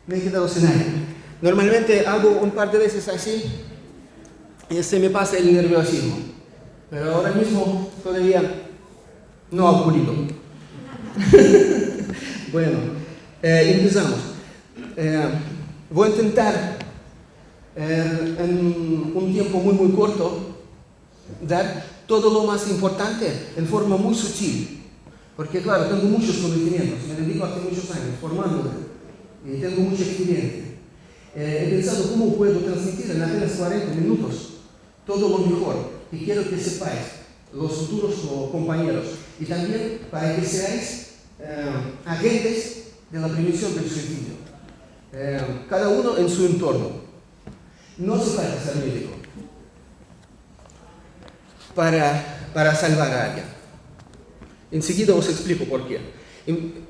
me he quedado sin aire. Normalmente hago un par de veces así y se me pasa el nerviosismo. Pero ahora mismo todavía no ha ocurrido. Bueno, empezamos. Voy a intentar en un tiempo muy corto dar todo lo más importante en forma muy sutil. Porque claro, tengo muchos conocimientos, me dedico hace muchos años formándome y tengo mucha experiencia. He pensado cómo puedo transmitir en apenas 40 minutos todo lo mejor y quiero que sepáis, los futuros compañeros, y también para que seáis agentes de la prevención del suicidio. Cada uno en su entorno. No hace falta ser médico para salvar a alguien. Enseguida os explico por qué.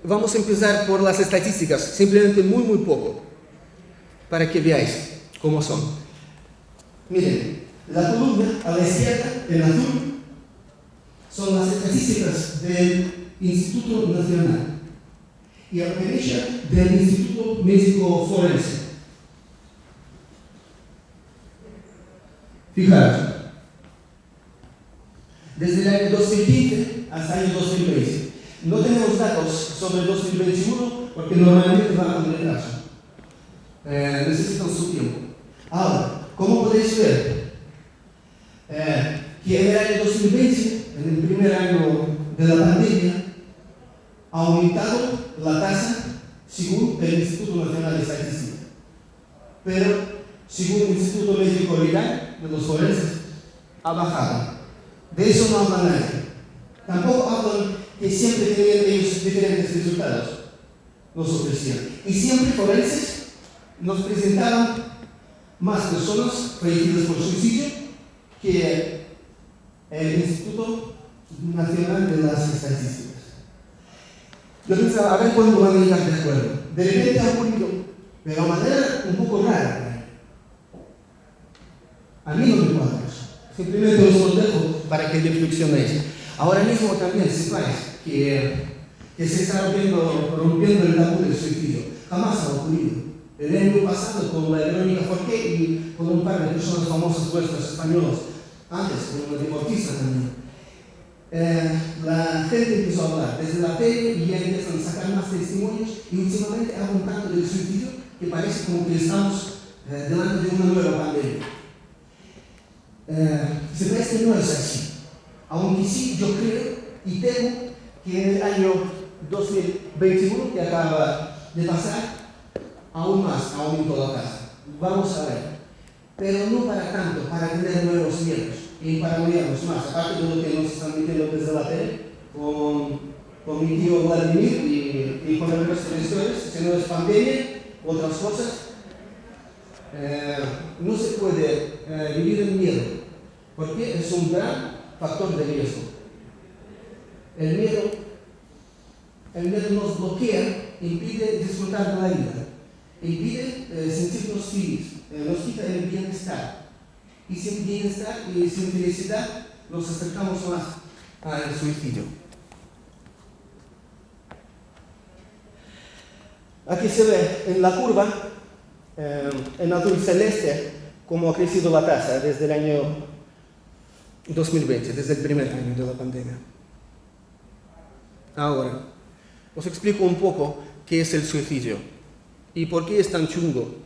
Vamos a empezar por las estadísticas, simplemente muy poco, para que veáis cómo son. Miren, la columna a la izquierda, en azul, son las estadísticas del Instituto Nacional y a la derecha del Instituto Médico Forense. Fijaros, desde el año 2015 hasta el año 2020. No tenemos datos sobre el 2021 porque normalmente van con retraso. Necesitan su tiempo. Ahora, como podéis ver, que en el año 2020, en el primer año de la pandemia, ha aumentado la tasa según el Instituto Nacional de Estadística. Pero, según el Instituto Médico Legal de los Forenses, ha bajado. De eso no habla nadie. Tampoco hablan que siempre tenían ellos diferentes resultados. Nos ofrecían. Y siempre forenses nos presentaban más personas fallecidas por suicidio que el Instituto Nacional de las Estadísticas. Yo pensaba, a ver cuándo van a llegar de acuerdo. De repente ha ocurrido, pero de manera un poco rara. A mí no me cuadra eso. Simplemente os lo dejo para que reflexionéis. Ahora mismo también sepáis que se está rompiendo el tabú del suicidio. Jamás ha ocurrido. El año pasado con la Verónica Forqué y con un par de personas famosas vuestras españolas, antes con una deportista también. La gente empezó a hablar desde la tele y ya empiezan a sacar más testimonios y últimamente hablan tanto del suicidio que parece como que estamos delante de una nueva pandemia. Sepáis que no es así, aunque sí yo creo y temo que en el año 2021 que acaba de pasar aún más aumentó la tasa. Vamos a ver, pero no para tanto, para tener nuevos miedos y para morirnos más, aparte de lo que nos están metiendo desde la tele con mi tío Vladimir y con el resto de historias, si no es pandemia, otras cosas. No se puede vivir en miedo, porque es un gran factor de riesgo. El miedo nos bloquea, impide disfrutar de la vida, impide sentirnos felices, nos quita el bienestar. Y sin bienestar y sin felicidad nos acercamos más al suicidio. Aquí se ve en la curva, en azul celeste, cómo ha crecido la tasa desde el año 2020, desde el primer año de la pandemia. Ahora, os explico un poco qué es el suicidio y por qué es tan chungo.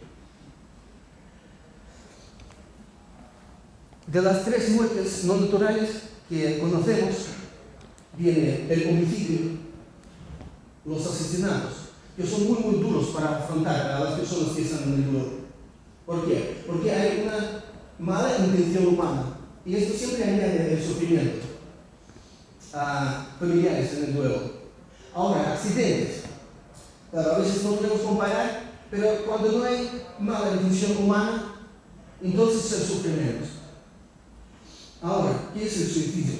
De las 3 muertes no naturales que conocemos, viene el homicidio, los asesinatos, que son muy duros para afrontar a las personas que están en el duelo. ¿Por qué? Porque hay una mala intención humana y esto siempre añade el sufrimiento a familiares en el duelo. Ahora, accidentes. Claro, a veces no podemos comparar, pero cuando no hay mala intención humana, entonces se sufre menos. Ahora, ¿qué es el suicidio?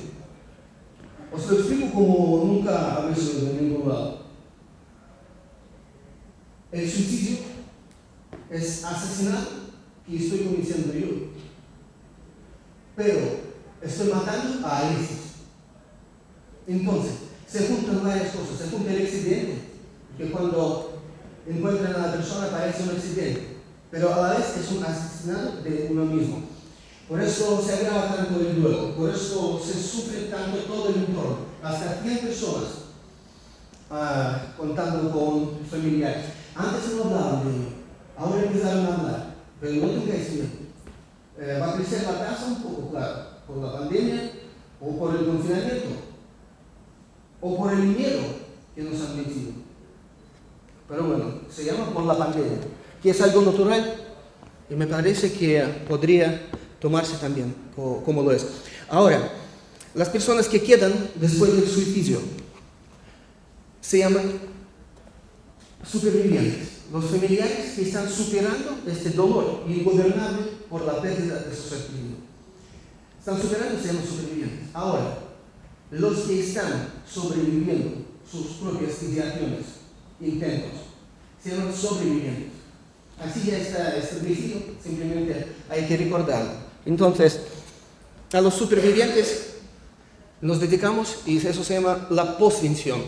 Os lo explico como nunca habéis oído en ningún lado. El suicidio es asesinato que estoy cometiendo yo. Pero estoy matando a Alexis. Entonces, se juntan varias cosas. Se junta el accidente, que cuando encuentran a la persona parece un accidente, pero a la vez es un asesinato de uno mismo. Por eso se agrava tanto el duelo, por eso se sufre tanto todo el entorno, hasta 100 personas contando con familiares. Antes no hablaban de ello, ahora empezaron a hablar, pero no tengáis miedo. Va a crecer la tasa un poco, claro, por la pandemia, o por el confinamiento, o por el miedo que nos han metido. Pero bueno, se llama por la pandemia, que es algo natural y me parece que podría tomarse también como lo es. Ahora, las personas que quedan después del suicidio se llaman supervivientes. Los familiares que están superando este dolor ingobernable por la pérdida de su ser querido. Están superando, se llaman supervivientes. Ahora, los que están sobreviviendo sus propias ideaciones, intentos, se llaman sobrevivientes. Así ya está establecido, simplemente hay que recordarlo. Entonces, a los supervivientes nos dedicamos, y eso se llama la postvención,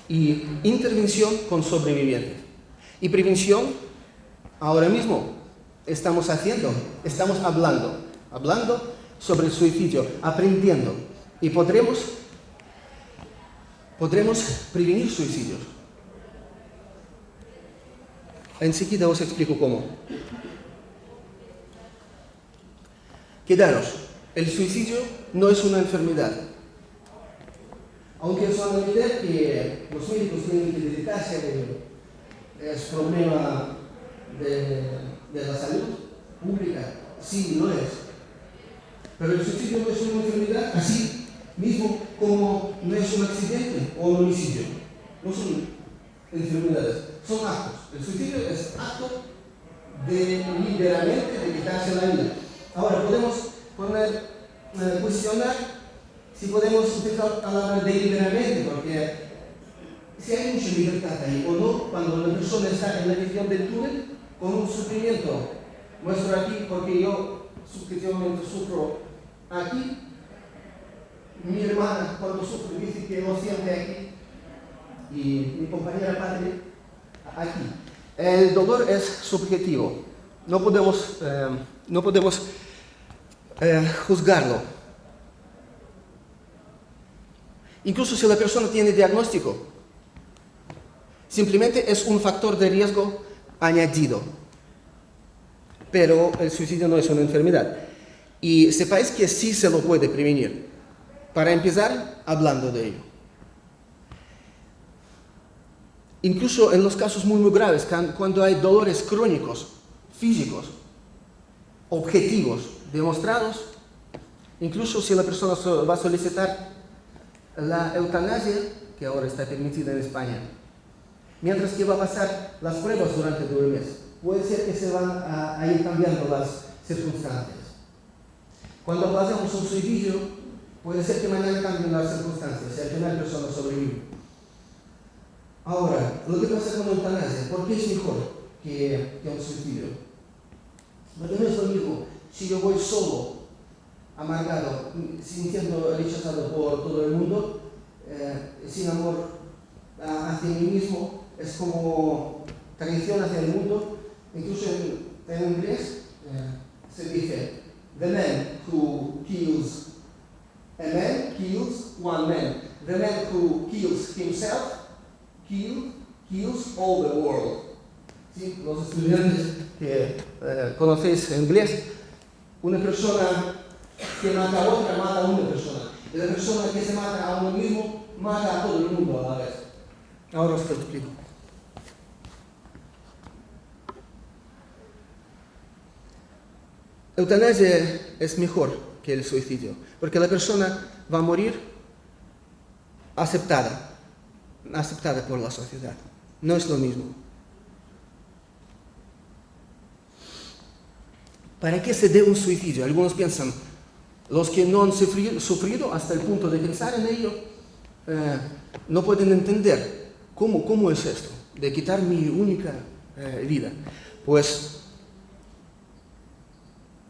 y intervención con sobrevivientes. Y prevención, ahora mismo estamos hablando sobre el suicidio, aprendiendo, y podremos prevenir suicidios. Enseguida os explico cómo. Quedaros, el suicidio no es una enfermedad. Aunque es una enfermedad que los médicos tienen que dedicarse, es problema de la salud pública, sí lo es. Pero el suicidio no es una enfermedad así mismo como no es un accidente o un homicidio. No son enfermedades, son actos. El suicidio es acto deliberadamente de quitarse la vida. Ahora podemos cuestionar si podemos utilizar la palabra deliberadamente, porque si hay mucha libertad ahí o no, cuando la persona está en la visión del túnel con un sufrimiento. Muestro aquí porque yo subjetivamente sufro aquí. Mi hermana cuando sufre dice que lo siente aquí y mi compañera padre aquí. El dolor es subjetivo, no podemos juzgarlo. Incluso si la persona tiene diagnóstico, simplemente es un factor de riesgo añadido. Pero el suicidio no es una enfermedad. Y sepáis que sí se lo puede prevenir. Para empezar, hablando de ello. Incluso en los casos muy graves, cuando hay dolores crónicos, físicos, objetivos, demostrados, incluso si la persona va a solicitar la eutanasia, que ahora está permitida en España, mientras que va a pasar las pruebas durante todo el mes, puede ser que se van a ir cambiando las circunstancias. Cuando pasamos un suicidio, puede ser que mañana cambien las circunstancias y al final la persona sobrevive. Ahora, lo que pasa con la eutanasia, ¿por qué es mejor que un suicidio? Porque no es lo mismo si yo voy solo, amargado, sintiendo rechazado por todo el mundo, sin amor hacia mí mismo, es como traición hacia el mundo. Incluso en inglés se dice, the man who kills a man kills one man. The man who kills himself kills all the world. ¿Sí? Los estudiantes que conocéis en inglés, una persona que mata a otra mata a una persona. Y la persona que se mata a uno mismo mata a todo el mundo a la vez. Ahora os lo explico. Eutanasia es mejor que el suicidio, porque la persona va a morir aceptada por la sociedad. No es lo mismo. ¿Para qué se dé un suicidio? Algunos piensan, los que no han sufrido hasta el punto de pensar en ello, no pueden entender cómo es esto, de quitar mi única vida. Pues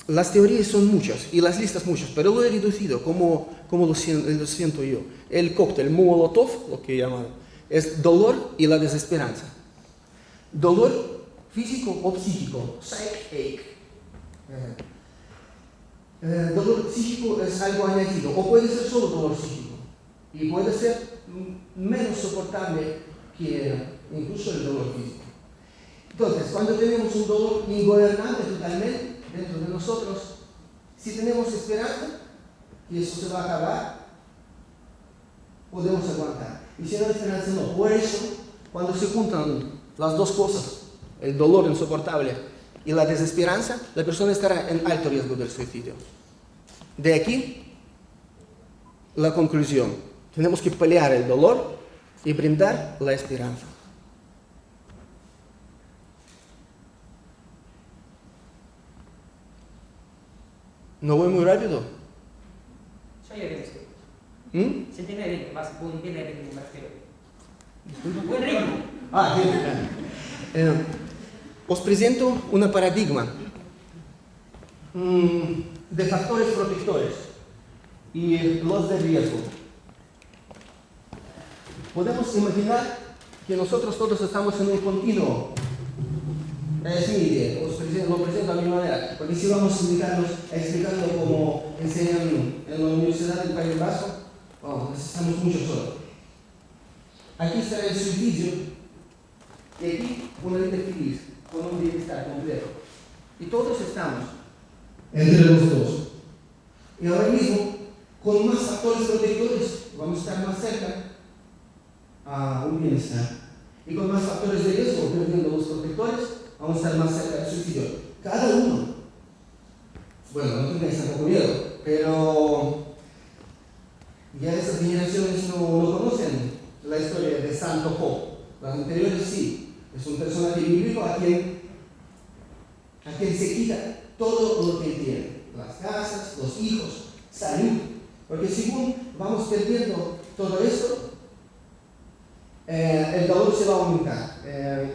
las teorías son muchas y las listas muchas, pero lo he reducido como lo siento yo. El cóctel Molotov, lo que llaman, es dolor y la desesperanza. Dolor físico o psíquico, psychic ache. Dolor psíquico es algo añadido, o puede ser solo dolor psíquico, y puede ser menos soportable que incluso el dolor físico. Entonces, cuando tenemos un dolor ingobernable totalmente dentro de nosotros, si tenemos esperanza, y eso se va a acabar, podemos aguantar. Y si no hay esperanza, no. Por eso, cuando se juntan las dos cosas, el dolor insoportable y la desesperanza, la persona estará en alto riesgo del suicidio. De aquí, la conclusión. Tenemos que pelear el dolor y brindar la esperanza. ¿No voy muy rápido? Se tiene ritmo, más buen tiene ritmo, me refiero. Buen ritmo. Os presento un paradigma de factores protectores y los de riesgo. Podemos imaginar que nosotros todos estamos en un continuo. Es mi idea, lo presento a mi manera, porque si vamos a explicarlo como enseñan en la Universidad del País Vasco, necesitamos mucho solo. Aquí está el suicidio, y aquí una vida feliz, con un bienestar completo. Y todos estamos entre los dos. Y ahora mismo, con más factores protectores, vamos a estar más cerca a un bienestar. Y con más factores de riesgo, perdiendo los protectores, vamos a estar más cerca del suicidio. Cada uno. Bueno, no tengáis tampoco miedo, pero ya estas generaciones no conocen la historia de Santo Job. Las anteriores sí. Es un personaje bíblico a quien se quita todo lo que tiene. Las casas, los hijos, salud. Porque según vamos perdiendo todo esto, el dolor se va a aumentar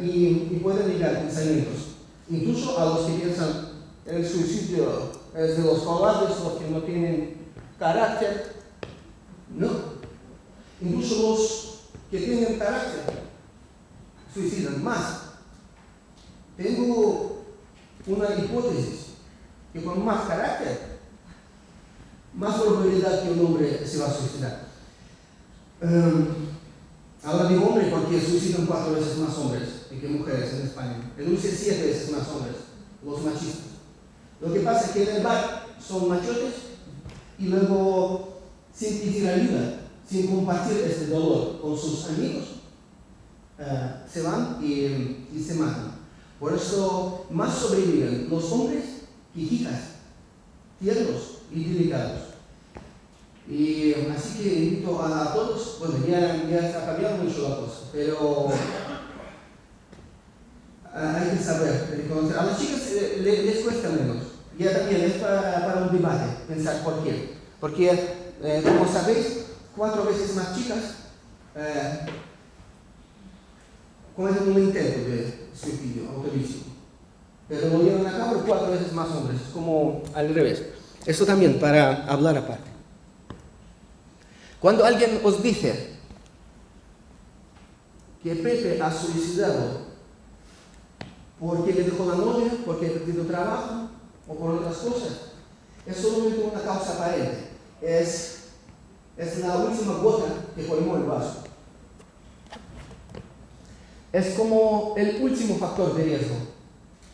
y pueden llegar pensamientos, incluso a los que piensan el suicidio es de los cobardes, los que no tienen carácter. No, incluso los que tienen carácter suicidan más. Tengo una hipótesis que con más carácter, más probabilidad que un hombre se va a suicidar. Habla de hombre porque suicidan 4 veces más hombres que mujeres en España. En Rusia 7 veces más hombres, los machistas. Lo que pasa es que en el bar son machotes y luego, sin pedir ayuda, sin compartir este dolor con sus amigos, se van y se matan. Por eso más sobreviven los hombres que chicas, tiernos y delicados. Y así que invito a todos, bueno, ya está cambiando mucho la cosa, pero hay que saber reconocer. A las chicas les cuesta menos, ya también es para un debate, pensar por qué. Porque, como sabéis, 4 veces más chicas cometen un intento de suicidio autolítico, pero lo llevan a cabo 4 veces más hombres, es como al revés. Eso también para hablar aparte. Cuando alguien os dice que Pepe ha suicidado porque le dejó la novia, porque ha perdido trabajo o por otras cosas, es solamente una causa aparente. Es la última gota que colmó el vaso. Es como el último factor de riesgo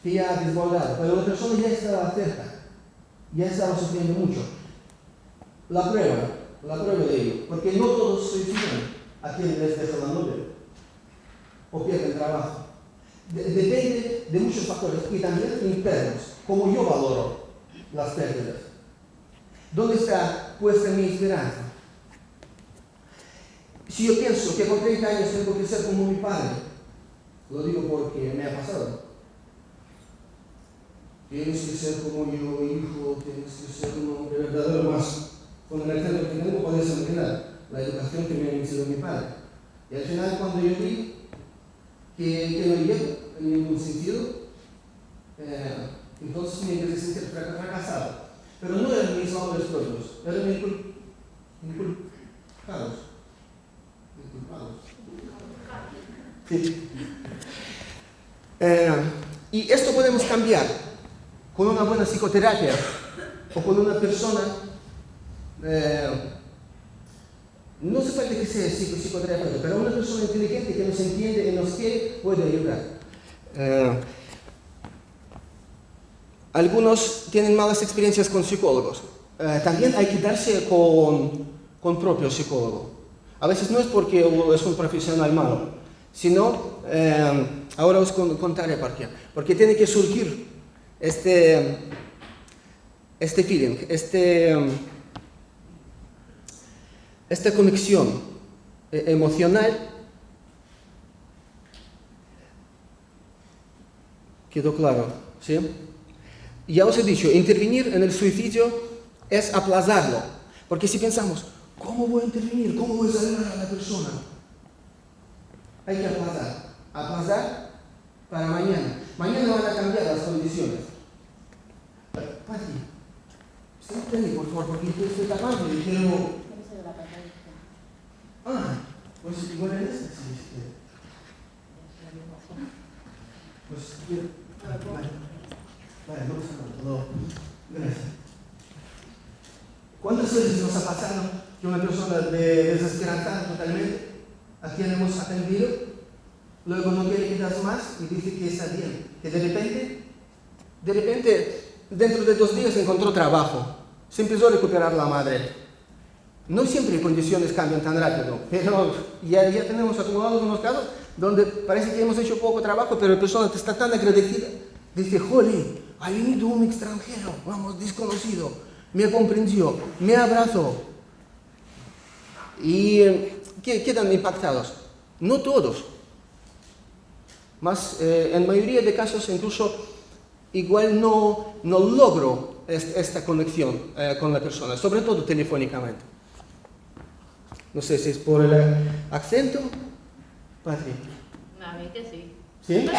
que ya ha desbordado, pero la persona ya estaba cerca, ya estaba sufriendo mucho. La prueba de ello, porque no todos suicidan a quienes les deja la novia o pierden trabajo. Depende de muchos factores y también internos, como yo valoro las pérdidas. ¿Dónde está puesta mi esperanza? Si yo pienso que con 30 años tengo que ser como mi padre, lo digo porque me ha pasado. Tienes que ser como yo, hijo, tienes que ser un hombre verdadero más. Con el ejemplo que tengo podéis imaginar la educación que me ha iniciado mi padre. Y al final, cuando yo vi que no llego en ningún sentido, entonces me empecé a sentir fracasado. Pero no eran mis valores propios, eran inculpados. Sí. Y esto podemos cambiar con una buena psicoterapia o con una persona. No hace falta que sea psicoterapeuta, pero una persona inteligente que nos entiende y nos quiere puede ayudar. Algunos tienen malas experiencias con psicólogos. También hay que darse con propio psicólogo. A veces no es porque es un profesional malo, sino, ahora os contaré por qué. Porque tiene que surgir este feeling, esta conexión emocional. ¿Quedó claro? ¿Sí? Ya os he dicho, intervenir en el suicidio es aplazarlo. Porque si pensamos, ¿cómo voy a intervenir? ¿Cómo voy a salvar a la persona? Hay que aplazar. Aplazar para mañana. Mañana van a cambiar las condiciones. Pati, siéntate, por favor, porque yo estoy tapando y quiero... pues igual es esta, sí. Pues quiero... Vale, no. Gracias. ¿Cuántas veces nos ha pasado que una persona desesperanzada totalmente, a quien hemos atendido, luego no quiere quedarse más y dice que está bien? Que de repente, dentro de 2 días encontró trabajo, se empezó a recuperar la madre. No siempre condiciones cambian tan rápido, pero ya tenemos acumulados unos casos donde parece que hemos hecho poco trabajo, pero la persona está tan agradecida. Dice, jolín, ha venido un extranjero, desconocido, me comprendió, me abrazó. Y quedan impactados. No todos. Más, en mayoría de casos incluso igual no logro esta conexión con la persona, sobre todo telefónicamente. No sé si es por el acento. Patri. A mí que sí. ¿Sí?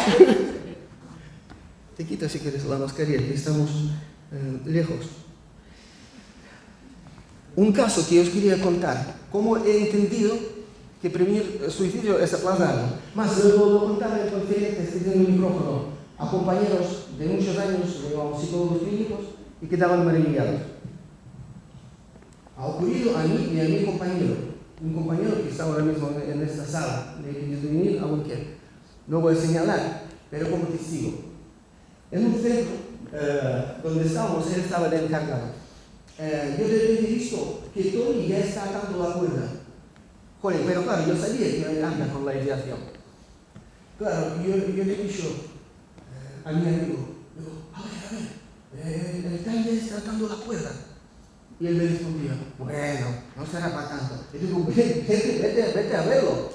Te quita si quieres la mascarilla, que estamos lejos. Un caso que os quería contar, cómo he entendido que prevenir suicidio es aplazarlo. Más luego lo contaba en conferencias que en el micrófono a compañeros de muchos años, psicólogos clínicos, y quedaban maravillados. Ha ocurrido a mí y a mi compañero, un compañero que está ahora mismo en esta sala, le he pedido venir, aunque no voy a señalar, pero como testigo. En un centro donde estábamos, él estaba de encargado. Yo de repente he visto que Tony ya está atando la cuerda. Joder, pero claro, yo sabía que él anda con la ideación. Claro, yo le he dicho a mi amigo, a ver, el tal ya está atando la cuerda. Y él me respondía, bueno, no será para tanto. Y digo, vete a verlo.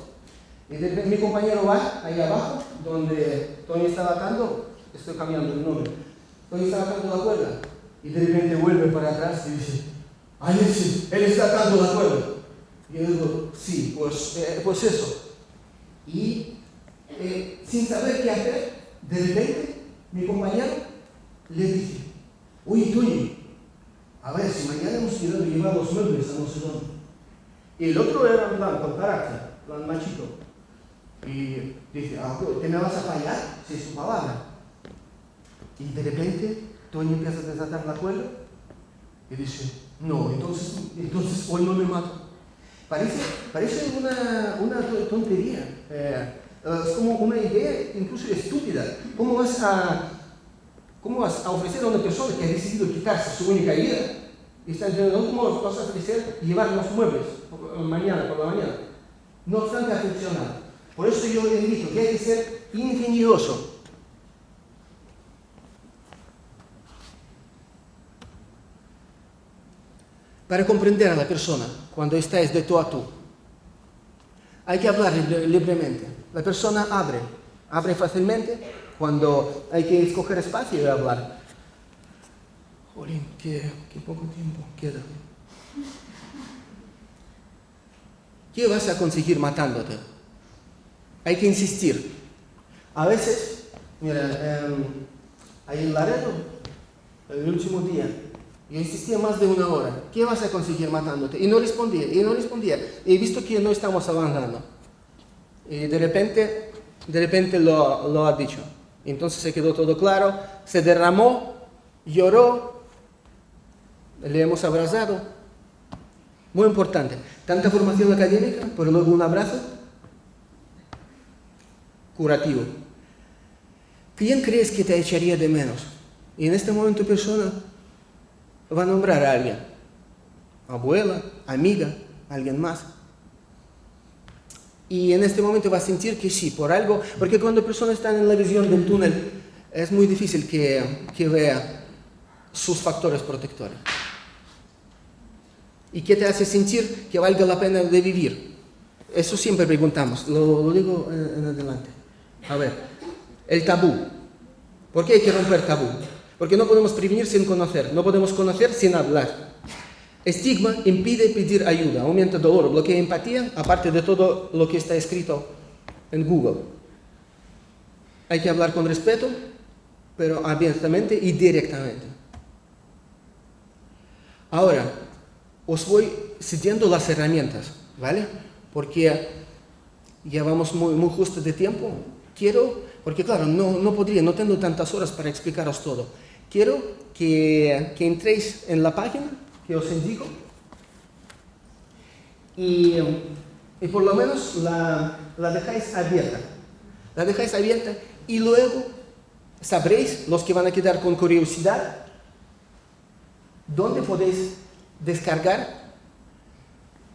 Y de repente mi compañero va ahí abajo, donde Tony estaba atando, estoy cambiando el nombre. Tony estaba atando la cuerda. Y de repente vuelve para atrás y dice, Alexis, él está atando la cuerda. Y yo digo, sí, pues eso. Y sin saber qué hacer, de repente mi compañero le dice, oye, Tony, a ver, si mañana hemos quedado llevar los muebles a no sé dónde. Y el otro era un blanco, carácter, plan machito. Y dice, ¿te me vas a fallar? Si es tu palabra. Y de repente Tony empieza a desatar la cuerda y dice, no, entonces hoy no me mato. Parece una tontería. Es como una idea incluso estúpida. ¿Cómo vas a ofrecer a una persona que ha decidido quitarse su única vida? Y está diciendo, ¿cómo vas a ofrecer llevar los muebles mañana por la mañana? No obstante, ha funcionado. Por eso yo le invito que hay que ser ingenioso. Para comprender a la persona cuando estáis de tú a tú, hay que hablar libremente. La persona abre fácilmente cuando hay que escoger espacio y hablar. Jolín, qué poco tiempo queda. ¿Qué vas a conseguir matándote? Hay que insistir. A veces, mira, ahí en Laredo, el último día, yo insistía más de 1 hora. ¿Qué vas a conseguir matándote? Y no respondía. He visto que no estamos avanzando. Y de repente de repente lo ha dicho. Entonces se quedó todo claro, se derramó, lloró, le hemos abrazado. Muy importante. Tanta formación académica, pero luego un abrazo curativo. ¿Quién crees que te echaría de menos? Y en este momento persona va a nombrar a alguien. Abuela, amiga, alguien más. Y en este momento va a sentir que sí, por algo, porque cuando personas están en la visión del túnel, es muy difícil que vea sus factores protectores. ¿Y qué te hace sentir que valga la pena de vivir? Eso siempre preguntamos, lo digo en adelante. A ver, el tabú. ¿Por qué hay que romper tabú? Porque no podemos prevenir sin conocer, no podemos conocer sin hablar. Estigma impide pedir ayuda, aumenta dolor, bloquea empatía, aparte de todo lo que está escrito en Google. Hay que hablar con respeto, pero abiertamente y directamente. Ahora, os voy cediendo las herramientas, ¿vale? Porque ya vamos muy justo de tiempo. Porque claro, no tengo tantas horas para explicaros todo. Quiero que entréis en la página que os indico y por lo menos la dejáis abierta. La dejáis abierta y luego sabréis, los que van a quedar con curiosidad, dónde podéis descargar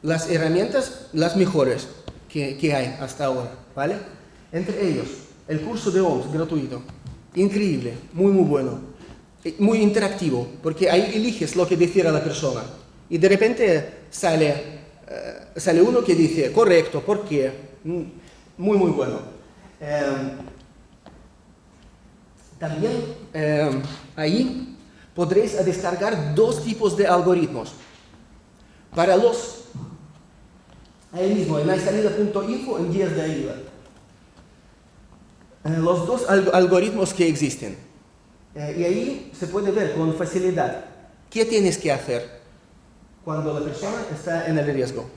las herramientas, las mejores que hay hasta ahora, ¿vale? Entre ellos, el curso de OMS gratuito, increíble, muy bueno. Muy interactivo, porque ahí eliges lo que dijera la persona y de repente sale uno que dice, correcto, ¿por qué? Muy bueno. También ahí podréis descargar 2 tipos de algoritmos. Para ahí mismo, en aysalida.info, en guías de ayuda. Los 2 algoritmos que existen. Y ahí se puede ver con facilidad qué tienes que hacer cuando la persona está en el riesgo.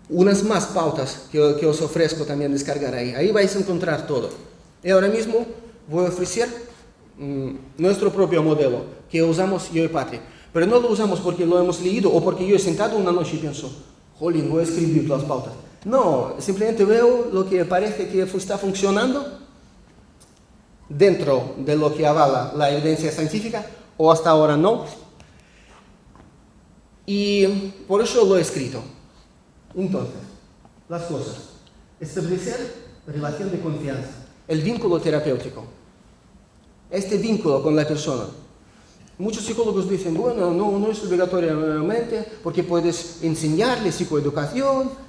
Unas más pautas que os ofrezco también descargar ahí. Ahí vais a encontrar todo. Y ahora mismo voy a ofrecer nuestro propio modelo que usamos yo y Patri. Pero no lo usamos porque lo hemos leído o porque yo he sentado una noche y pienso, jolín, voy a escribir las pautas. No, simplemente veo lo que parece que está funcionando dentro de lo que avala la evidencia científica o hasta ahora no. Y por eso lo he escrito. Entonces, las cosas. Establecer relación de confianza. El vínculo terapéutico. Este vínculo con la persona. Muchos psicólogos dicen, bueno, no es obligatoriamente porque puedes enseñarle psicoeducación.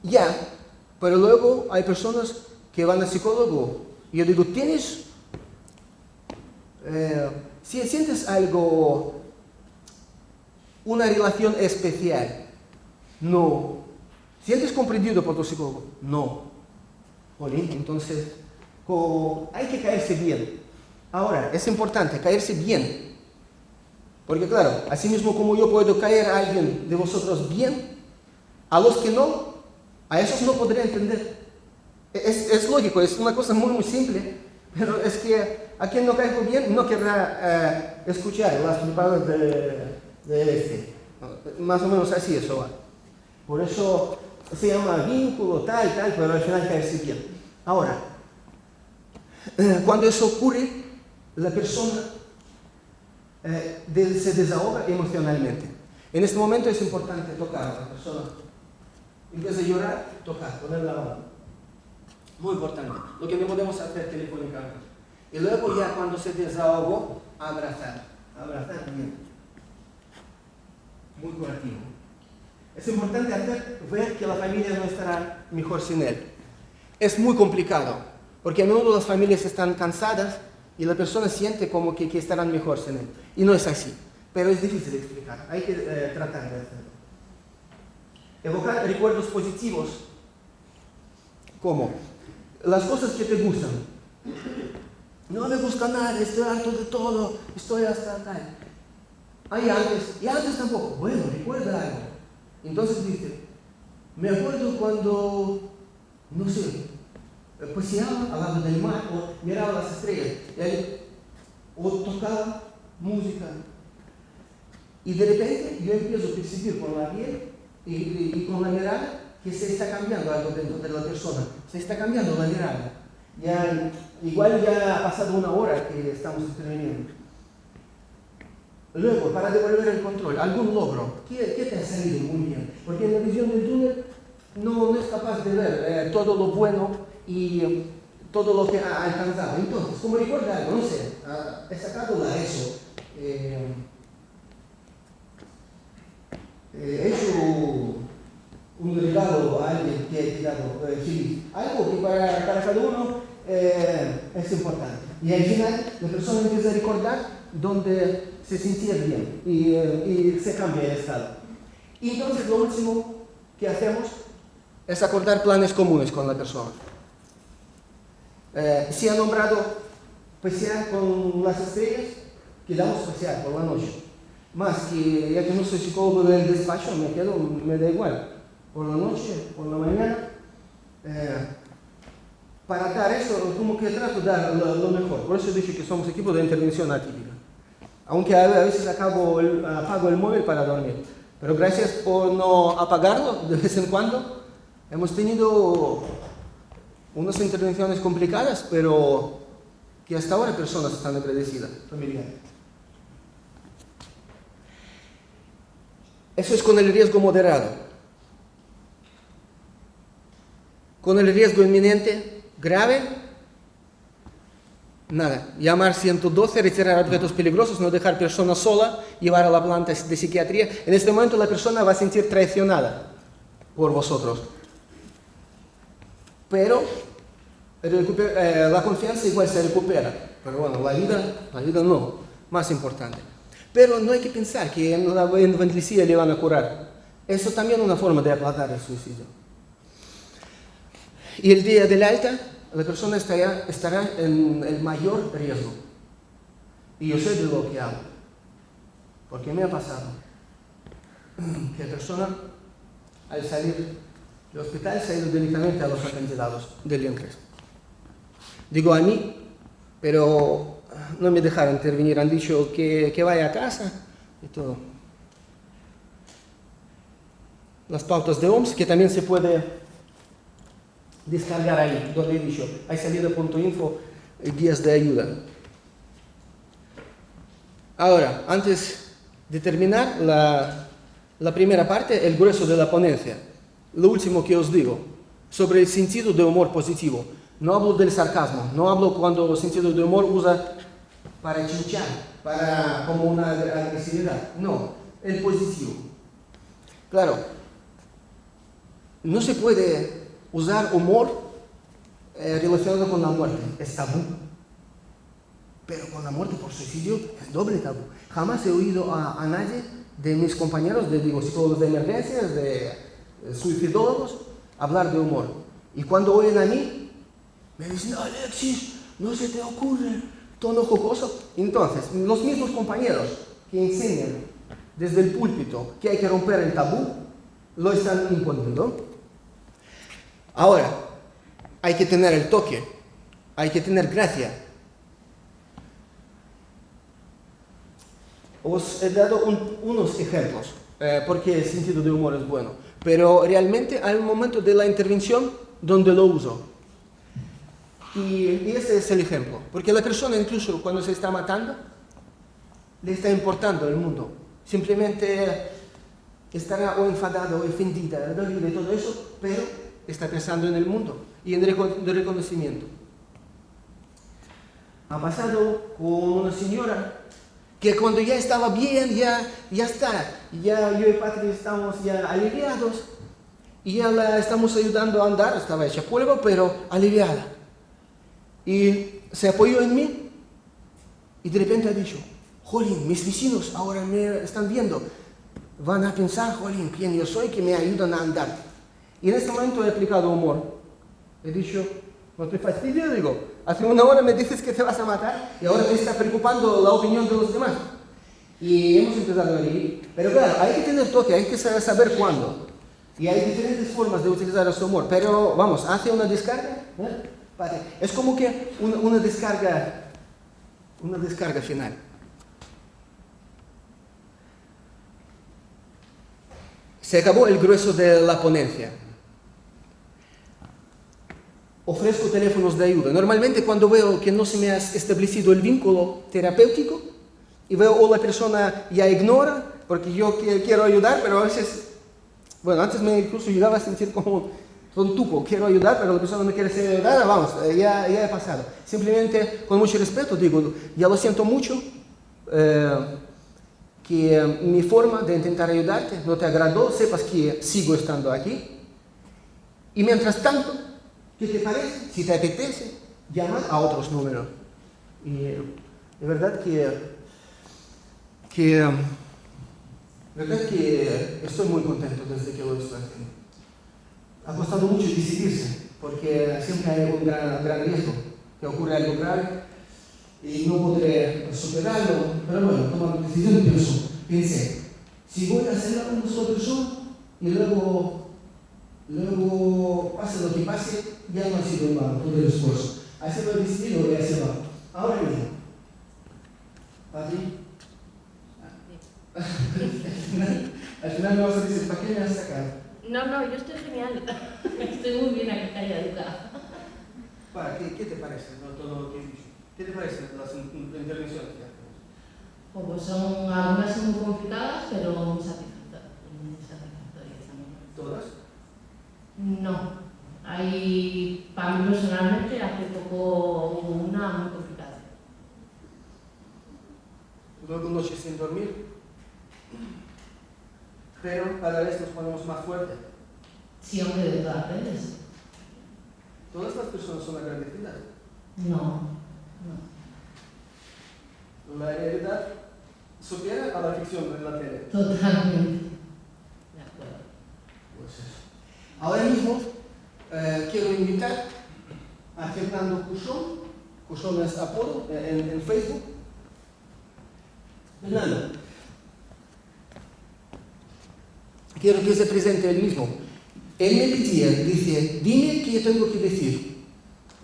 Ya, pero luego hay personas que van al psicólogo y yo digo, si sientes algo, una relación especial, no. ¿Sientes comprendido por tu psicólogo? No. Entonces, hay que caerse bien. Ahora, es importante caerse bien. Porque claro, así mismo como yo puedo caer a alguien de vosotros bien, a los que no, a esos no podré entender. Es lógico, es una cosa muy simple, pero es que a quien no caigo bien no querrá escuchar las palabras de Más o menos así eso va. Por eso se llama vínculo, tal, pero al final caerse bien. Ahora, cuando eso ocurre, la persona se desahoga emocionalmente. En este momento es importante tocar a la persona. Empieza a llorar, tocar, poner la mano. Muy importante. Lo que no podemos hacer telefónicamente. Y luego ya cuando se desahogó, abrazar. Abrazar bien. Muy curativo. Es importante ver que la familia no estará mejor sin él. Es muy complicado, porque a menudo las familias están cansadas y la persona siente como que estarán mejor sin él. Y no es así, pero es difícil de explicar. Hay que tratar de hacerlo. Evocar recuerdos positivos, como las cosas que te gustan. No me gusta nada, estoy harto de todo, estoy hasta tal. Ay, antes, y antes tampoco. Bueno, recuerda algo. Entonces dice, me acuerdo cuando, no sé, paseaba al lado del mar o miraba las estrellas o tocaba música. Y de repente yo empiezo a percibir con la piel y con la mirada que se está cambiando algo dentro de la persona. Se está cambiando la mirada. Igual ya ha pasado una hora que estamos interviniendo. Luego, para devolver el control, algún logro. ¿Qué te ha salido muy bien? Porque en la visión del túnel no es capaz de ver todo lo bueno y todo lo que ha alcanzado. Entonces, como recuerda algo, no sé, he sacado la ESO, he hecho un regalo a alguien que he quedado feliz. Algo que para cada uno es importante. Y al final, la persona empieza a recordar dónde se sentía bien y se cambia el estado. Y entonces lo último que hacemos es acordar planes comunes con la persona. Si ha nombrado pasear con las estrellas, quedamos pasear por la noche. Más que, ya que no soy psicólogo del despacho, me da igual. Por la noche, por la mañana. Para dar eso, como que trato de dar lo mejor. Por eso he dicho que somos equipo de intervención atípica. Aunque a veces apago el móvil para dormir. Pero gracias por no apagarlo de vez en cuando. Hemos tenido unas intervenciones complicadas, pero que hasta ahora personas están agradecidas. Familiares. Eso es con el riesgo moderado. Con el riesgo inminente, grave, nada. Llamar 112, retirar objetos peligrosos, no dejar persona sola, llevar a la planta de psiquiatría. En este momento la persona va a sentir traicionada por vosotros. Pero la confianza igual se recupera. Pero bueno, la vida no, más importante. Pero no hay que pensar que en la evangelicía le van a curar. Eso también es una forma de aplacar el suicidio. Y el día del alta, la persona estará en el mayor riesgo. Y yo sé de lo que hablo. Porque me ha pasado que la persona, al salir del hospital, se ha ido directamente a los acantilados del INCRES. Digo a mí, pero no me dejaron intervenir. Han dicho que vaya a casa y todo. Las pautas de OMS, que también se puede descargar ahí, donde he dicho, hay salida.info, guías de ayuda. Ahora, antes de terminar la primera parte, el grueso de la ponencia, lo último que os digo, sobre el sentido de humor positivo. No hablo del sarcasmo, no hablo cuando el sentido de humor usa para chinchar, como una agresividad. No, el positivo. Claro, no se puede usar humor relacionado con la muerte, es tabú. Pero con la muerte por suicidio es doble tabú. Jamás he oído a nadie de mis compañeros, psicólogos de emergencias, de suicidólogos, hablar de humor. Y cuando oyen a mí, me dicen, Alexis, no se te ocurre, tono jocoso. Entonces, los mismos compañeros que enseñan desde el púlpito que hay que romper el tabú, lo están imponiendo. Ahora, hay que tener el toque, hay que tener gracia. Os he dado unos ejemplos, porque el sentido de humor es bueno, pero realmente hay un momento de la intervención donde lo uso. Y ese es el ejemplo, porque la persona incluso cuando se está matando, le está importando el mundo. Simplemente estará o enfadada o ofendida, dolida y todo eso, pero está pensando en el mundo y en el reconocimiento. Ha pasado con una señora que cuando ya estaba bien, ya está, ya yo y Patri estamos ya aliviados y ya la estamos ayudando a andar, estaba hecha polvo, pero aliviada. Y se apoyó en mí y de repente ha dicho, jolín, mis vecinos ahora me están viendo, van a pensar, jolín, quién yo soy, que me ayudan a andar. Y en este momento he aplicado humor. He dicho, no te fastidio, digo, hace una hora me dices que te vas a matar y ahora te está preocupando la opinión de los demás. Y hemos empezado a reír. Pero claro, hay que tener toque, hay que saber cuándo. Y hay diferentes formas de utilizar el humor. Pero vamos, hace una descarga. Es como que una descarga final. Se acabó el grueso de la ponencia. Ofrezco teléfonos de ayuda. Normalmente cuando veo que no se me ha establecido el vínculo terapéutico y veo o la persona ya ignora, porque yo quiero ayudar, pero a veces, bueno, antes me incluso llegaba a sentir como tontuco, quiero ayudar, pero la persona no quiere ser ayudada, vamos, ya he pasado. Simplemente, con mucho respeto, digo, ya lo siento mucho, que mi forma de intentar ayudarte no te agradó, sepas que sigo estando aquí. Y mientras tanto, ¿qué te parece? Si te apetece, llama a otros números. Y de verdad que estoy muy contento desde que lo estoy haciendo. Ha costado mucho decidirse, porque siempre hay un gran riesgo, que ocurre algo grave y no podré superarlo. Pero bueno, tomando decisión pensé, si voy a hacerlo con una sola persona y luego pase lo que pase, ya no ha sido en vano todo el esfuerzo. Hacerlo decidido voy a hacerlo ahora mismo. ¿Para ti? Al final me vas a decir, ¿para qué me has sacado? No, yo estoy genial. Estoy muy bien aquí, calladita. ¿Qué te parece todo lo que he dicho? ¿Qué te parecen las intervenciones que hacemos? Pues son algunas son muy complicadas, pero muy satisfactorias también. ¿Todas? No. Para mí personalmente, hace poco hubo una muy complicada. Luego noches sin dormir. Pero cada vez nos ponemos más fuertes. Sí, aunque de todas veces. ¿Todas las personas son agradecidas? No. La realidad supera a la ficción de la tele. Totalmente. De acuerdo. Pues eso. Ahora mismo quiero invitar a Fernando Cushón. Cushón es apodo en Facebook. Fernando, quiero que se presente él mismo. Él me pedía, dice, dime qué tengo que decir.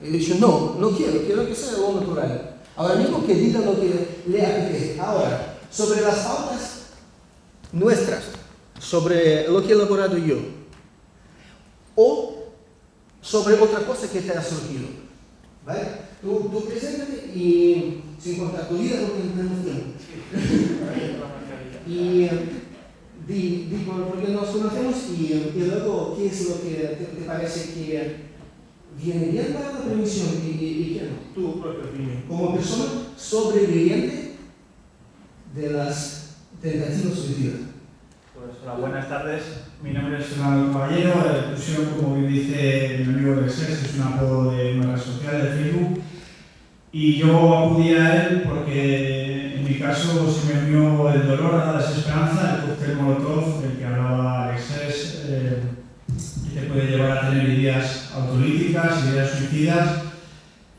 He dicho, no quiero que sea lo natural. Ahora mismo que diga lo que le apetece. Ahora, sobre las pautas nuestras, sobre lo que he elaborado yo, o sobre otra cosa que te ha surgido. ¿Vale? Tú preséntate y sin contar tu vida porque no tenemos tiempo. Y porque nos conocemos y luego qué es lo que te parece que viene bien para la prevención y qué no. Tú propio opinión. Como persona sobreviviente de las tentativas suicidas. Pues hola, buenas tardes. Mi nombre es Fernando Caballero. Cushón, como bien dice mi amigo Alexés, es un apodo de una red social de Facebook. Y yo acudí a él porque en mi caso se me unió el dolor a la desesperanza, el cóctel Molotov, del que hablaba Alexés, que te puede llevar a tener ideas autolíticas, ideas suicidas.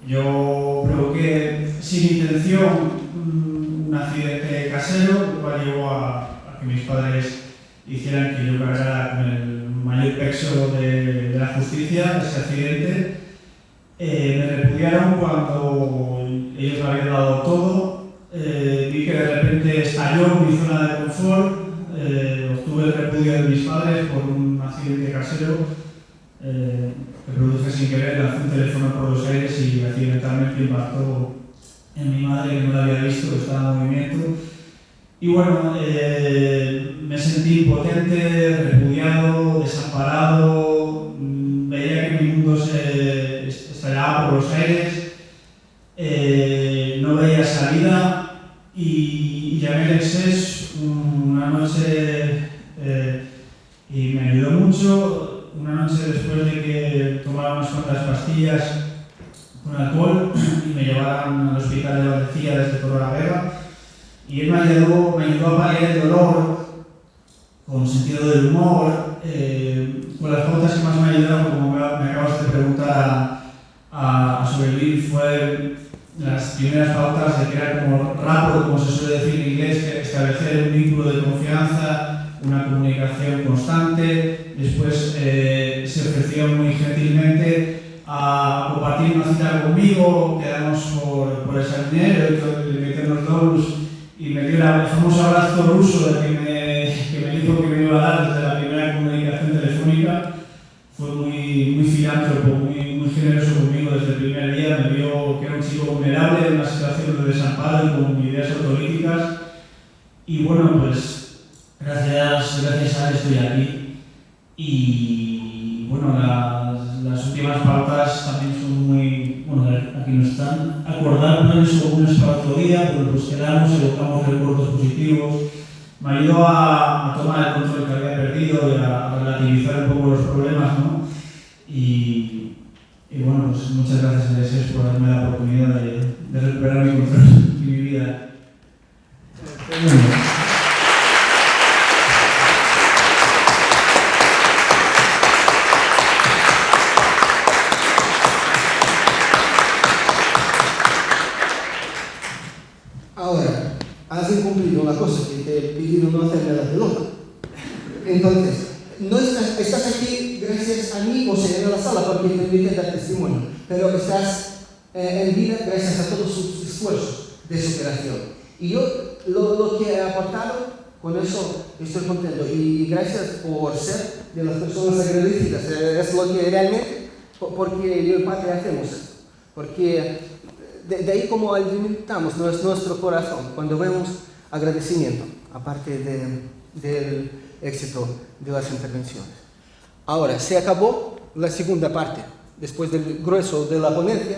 Yo provoqué sin intención un accidente casero, lo cual llevó a que mis padres hicieran que yo cargara con el mayor peso de la justicia ese accidente. Me repudiaron cuando ellos me habían dado todo. Vi que de repente estalló mi zona de confort. Obtuve el repudio de mis padres por un accidente casero que produje sin querer. Lancé un teléfono por los aires y accidentalmente impactó en mi madre, que no la había visto, que estaba en movimiento. Y bueno, me sentí impotente, repudiado, desamparado. Veía que mi mundo se estallaba por los aires. No veía salida y llamé a Alexés una noche y me ayudó mucho. Una noche después de que tomara unas cuantas pastillas con alcohol y me llevaran al hospital de Valencia desde Torrelavega. Y él me ayudó a paliar el dolor con sentido del humor, con las pautas que más me ayudaron, como me acabas de preguntar, a sobrevivir, fue las primeras pautas de crear como rapport, como se suele decir en inglés, que establecer un vínculo de confianza, una comunicación constante. Después se ofreció muy gentilmente a compartir una cita conmigo, quedamos por desayunar, le metí unos dobles y me dio el famoso abrazo ruso que me dijo que me iba a dar desde la primera comunicación telefónica. Fue muy filántropo, muy generoso conmigo desde el primer día. Me vio que era un chico vulnerable en una situación de desamparo y con ideas autocríticas. Y bueno, pues gracias a él estoy aquí. Y bueno, las últimas pautas también son muy... Bueno, aquí no están. Acordar planes comunes para otro día, pues quedamos, evocamos recuerdos positivos. Me ayudó a tomar el control que había perdido y a relativizar un poco los problemas, ¿no? Y bueno, pues muchas gracias a Jesús por darme la oportunidad de recuperar mi control y mi vida. Ahora, has incumplido una cosa que te he pedido no hacerme la pelota. Entonces, no estás aquí gracias a mí o sea en la sala porque te invité a dar testimonio, pero estás en vida gracias a todos sus esfuerzos de superación. Y yo lo que he aportado, con eso estoy contento. Y gracias por ser de las personas agradecidas. Es lo que realmente, porque yo y Patria hacemos esto. Porque de ahí como alimentamos nuestro corazón cuando vemos agradecimiento, aparte del éxito de las intervenciones. Ahora, se acabó la segunda parte, después del grueso de la ponencia,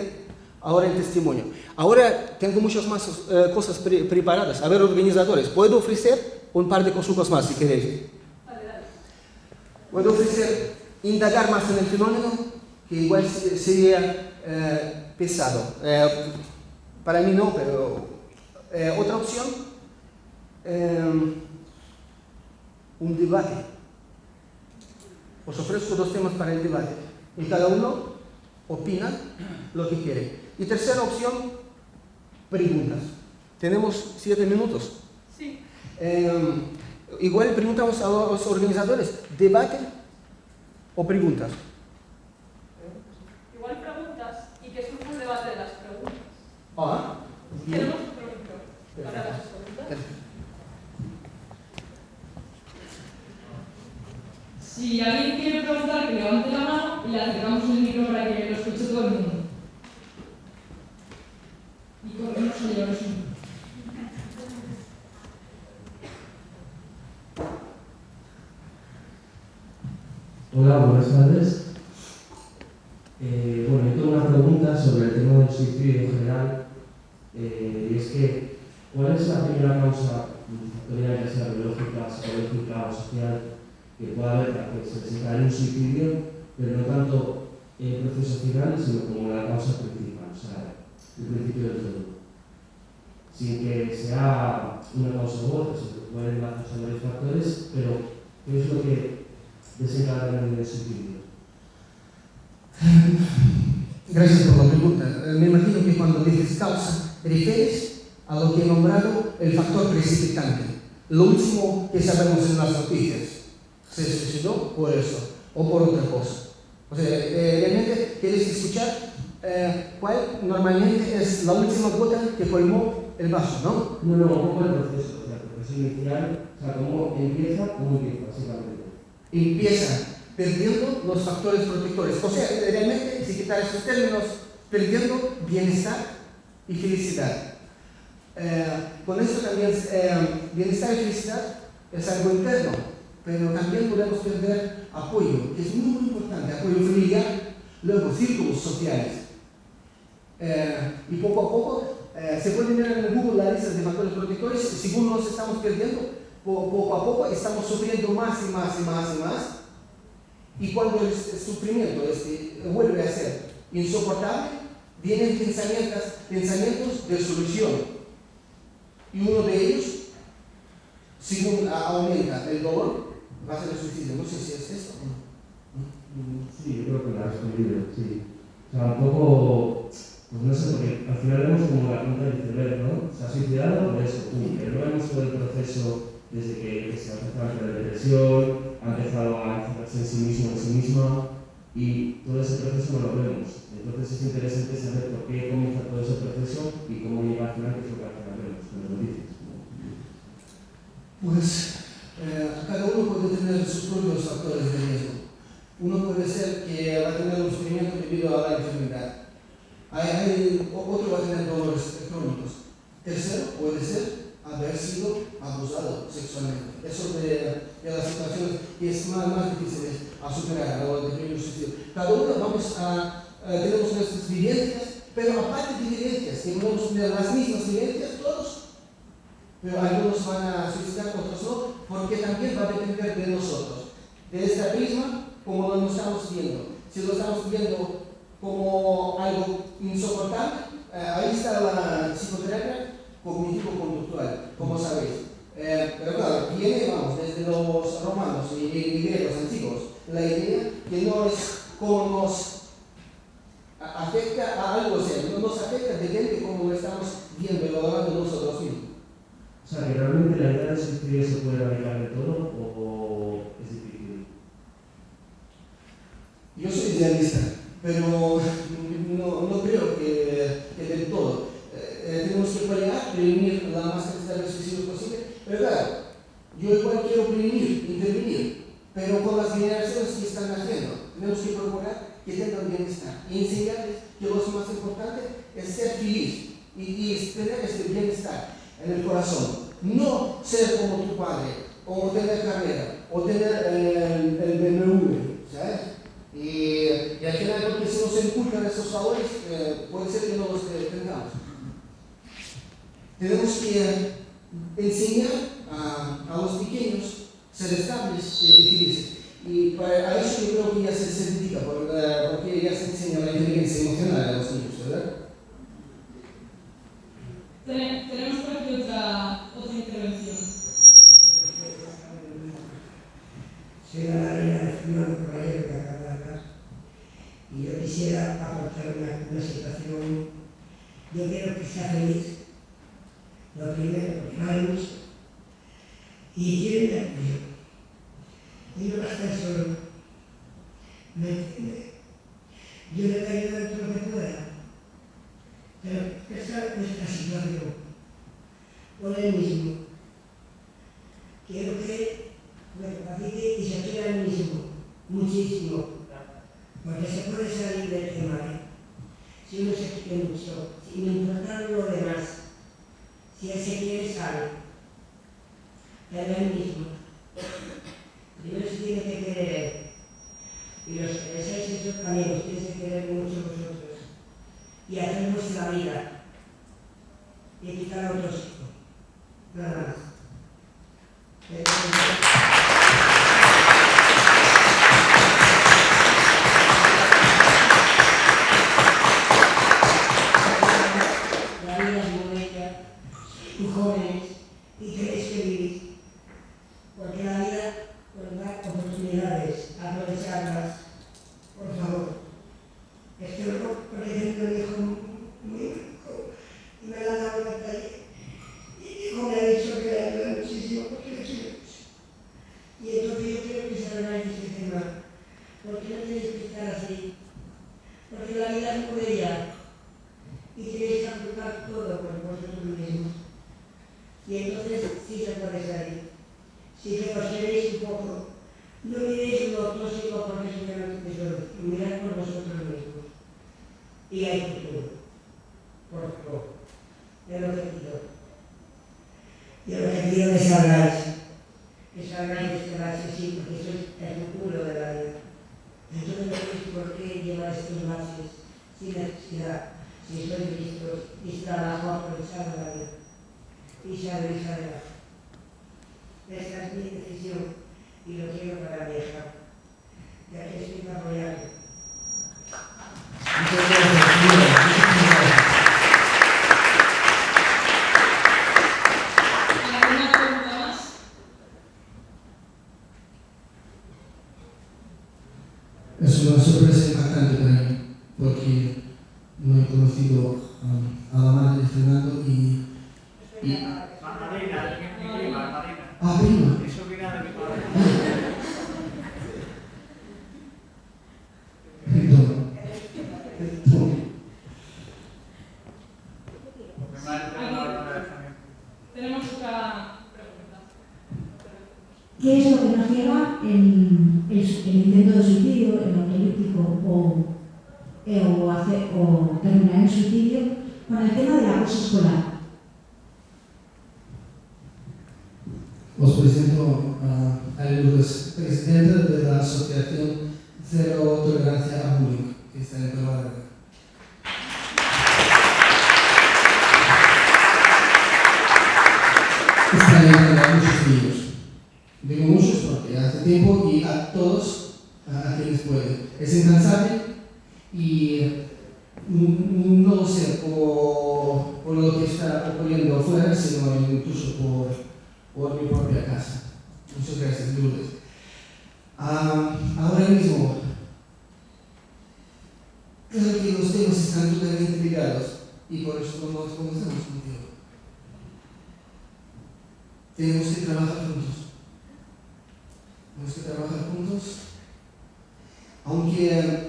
ahora el testimonio. Ahora tengo muchas más cosas preparadas. A ver, organizadores, ¿puedo ofrecer un par de consultas más si queréis? Puedo ofrecer indagar más en el fenómeno, que igual sería pesado. Para mí no, pero otra opción, un debate. Os ofrezco 2 temas para el debate y cada uno opina lo que quiere. Y tercera opción, preguntas. Tenemos 7 minutos. Sí. Igual preguntamos a los organizadores, ¿debate o preguntas? Igual preguntas y que surja un debate de las preguntas. Ah, bien. Tenemos otro micro para las preguntas. Si alguien quiere preguntar, que levante la mano y le acercamos el micro para que lo escuche todo el mundo. Y corremos a llevaros un micro. Hola, buenas tardes. Bueno, yo tengo una pregunta sobre el tema del suicidio en general, y es que, ¿cuál es la primera causa factorial, ya sea biológica, psicológica o social, que pueda haber para que se desencadene un suicidio, pero no tanto el proceso final, sino como la causa principal, o sea, el principio del todo? Sin que sea una causa u otra, sino que pueden enlazarse varios factores, pero ¿qué es lo que desencadena el suicidio? Gracias por la pregunta. Me imagino que cuando dices causa, refieres a lo que he nombrado el factor precipitante. Lo último que sabemos en las noticias. Se suicidó por eso o por otra cosa. O sea, realmente quieres escuchar cuál normalmente es la última gota que colmó el vaso, ¿no? No, un poco el proceso, o sea, el proceso inicial, o sea, cómo empieza, básicamente. Empieza perdiendo los factores protectores. O sea, realmente, si quitar esos términos, perdiendo bienestar y felicidad. Con esto también, bienestar y felicidad es algo interno, pero también podemos perder apoyo, que es muy importante, apoyo familiar, luego círculos sociales. Y poco a poco se puede mirar en Google la lista de factores protectores. Según nos estamos perdiendo, poco a poco estamos sufriendo más y más y más y más. Y cuando el sufrimiento vuelve a ser insoportable, vienen pensamientos de solución. Y uno de ellos, según aumenta el dolor, va a ser el suicidio. No sé si es esto o no. Sí, yo creo que la has respondido, sí. O sea, un poco Pues no sé, porque al final vemos como la punta del iceberg, ¿no? Se ha suicidado por eso, pero no vemos todo el proceso desde que se ha empezado a hacer la depresión, ha empezado a enfocarse en sí mismo, en sí misma, y todo ese proceso no lo vemos. Entonces es interesante saber por qué comienza todo ese proceso y cómo llega al final, que es lo que al final vemos, ¿no lo dices? Pues cada uno puede tener sus propios factores de riesgo. Uno puede ser que va a tener un sufrimiento debido a la enfermedad. Otro va a tener dolores crónicos. Tercero puede ser haber sido abusado sexualmente. Eso de las situaciones que es más difíciles a superar, o de primer suicidio. Cada uno tenemos nuestras vivencias, pero aparte de vivencias, que podemos tener las mismas vivencias todos, pero algunos van a suicidar, otros no, porque también va a depender de nosotros. De esta prisma, como lo estamos viendo. Si lo estamos viendo como algo insoportable, ahí está la psicoterapia cognitivo-conductual, como sabéis. Pero claro, viene, desde los romanos y griegos antiguos, la idea que no es como nos afecta a algo, o sea, no nos afecta, depende de cómo lo estamos viendo y valorando nosotros mismos. O sea, que realmente la idea del suicidio se puede erradicar de todo o es difícil. Yo soy idealista, pero no creo que del todo. Tenemos que paliar, prevenir la más cantidad de suicidios posible, pero claro, yo igual quiero prevenir, intervenir, pero con las generaciones que están naciendo, tenemos que procurar que tengan bienestar y enseñarles que lo más importante es ser feliz y tener este bienestar en el corazón. No ser como tu padre, o tener carrera, o tener el BMW, ¿sabes? Y al final, porque si nos inculcan esos valores, puede ser que no los tengamos. Tenemos que enseñar a los pequeños ser estables y felices. Y para eso yo creo que ya se dedica, porque ya se enseña la inteligencia emocional a los niños, ¿verdad? Tenemos por aquí otra intervención. Soy la reina de Fernando Caballero que acaba de hablar y yo quisiera aportar una situación. Yo quiero que sea feliz, lo primero, porque no hay mucho, y quiero nervio. Y no va a estar solo. ¿Me entiende? Yo le he ayudado dentro de lo que pueda, pero esa es nuestra situación. Por él mismo. Quiero que me capacite y se quiera él mismo, muchísimo, porque se puede salir del tema, si uno se quiere mucho, sin importar lo demás. Si él se quiere, sale. Pero él mismo. Primero se tiene que querer él. Y los que deseáis eso también, os tenéis que querer mucho vosotros. Y hacer vuestra vida. Y quitar a otros hijos. Nada más. La vida es muy bella, y jóvenes, y tenéis que vivir. Porque la vida os da oportunidades, aprovecharlas, por favor. Es que por ejemplo, mi hijo me la ha dado en el taller. Y mi hijo me ha dicho que le ayuda muchísimo porque le quiero mucho. Y entonces yo quiero que se habláis de este tema. Porque no tenéis que estar así. Porque la vida es muy bella. Y tenéis que aplicar todo por vosotros mismos. Y entonces sí se puede salir. Si os queréis un poco, no miréis lo tóxico porque eso ya no tenéis solución. Mirad por vosotros mismos. Y hay futuro. Por favor. Es lo que pido. Y lo que quiero es hablar. Que salgáis de este bache, sí, porque eso es el futuro de la vida. Entonces no tenéis por qué llevar estos baches sin necesidad. Si sois listos y trabajo aprovechando la vida. Y sabéis adelante. Esta es mi decisión y lo quiero para mi hija. Y aquí estoy para apoyarme. ¿Alguna pregunta más? Es una sorpresa impactante para mí, porque no he conocido Tenemos otra pregunta. ¿Qué es lo que nos lleva el intento de suicidio, el autolítico o terminar el suicidio con el tema del acoso escolar? Os presento a Lourdes, presidenta de la Asociación Cero Tolerancia a Bullying, que está en Torrelavega. Está ayudando a muchos niños. Digo muchos porque hace tiempo y a todos a quienes pueden. Es incansable y no lo sé por lo que está ocurriendo afuera, sino incluso por mi propia casa. Muchas gracias, Lourdes. Ahora mismo, creo que los temas están totalmente ligados y por eso no nos conocemos contigo. Tenemos que trabajar juntos. Aunque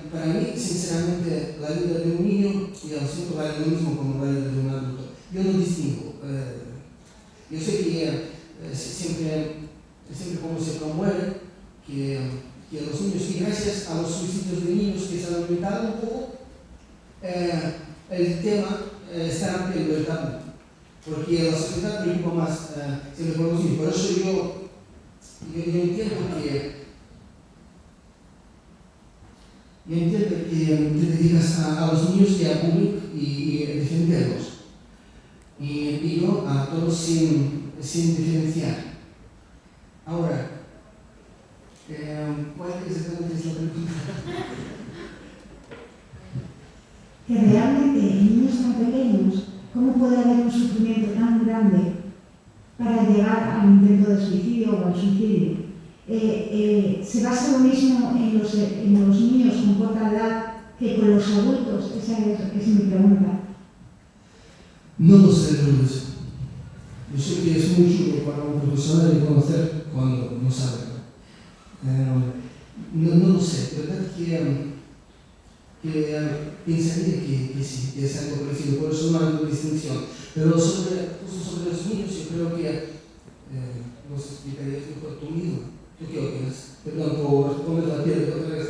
para mí, sinceramente, la vida de un niño y al siento vale lo mismo como la vida de un adulto. Yo no distingo. Yo sé que siempre como se promueve que los niños, y gracias a los suicidios de niños que se han aumentado un poco, el tema está ampliando el tabú, porque la sociedad preocupa más siempre por los niños. Por eso yo entiendo que te dedicas a los niños y a bullying y defenderlos. Y digo a todos sin diferenciar. Ahora, ¿cuál exactamente es la pregunta? Que realmente en niños tan pequeños, ¿cómo puede haber un sufrimiento tan grande para llegar al intento de suicidio o al suicidio? ¿Se basa lo mismo en los niños con corta edad que con los adultos? Esa es mi pregunta. No lo sé, Lourdes. Yo sé que es muy chulo para un profesor reconocer cuando no sabe. No lo sé. La verdad que pensaría que sí, que es algo parecido. Por eso no hay distinción. Pero sobre los niños, yo creo que nos explicarías mejor tú mismo. ¿Tú qué opinas? Perdón por responder la piedra otra vez.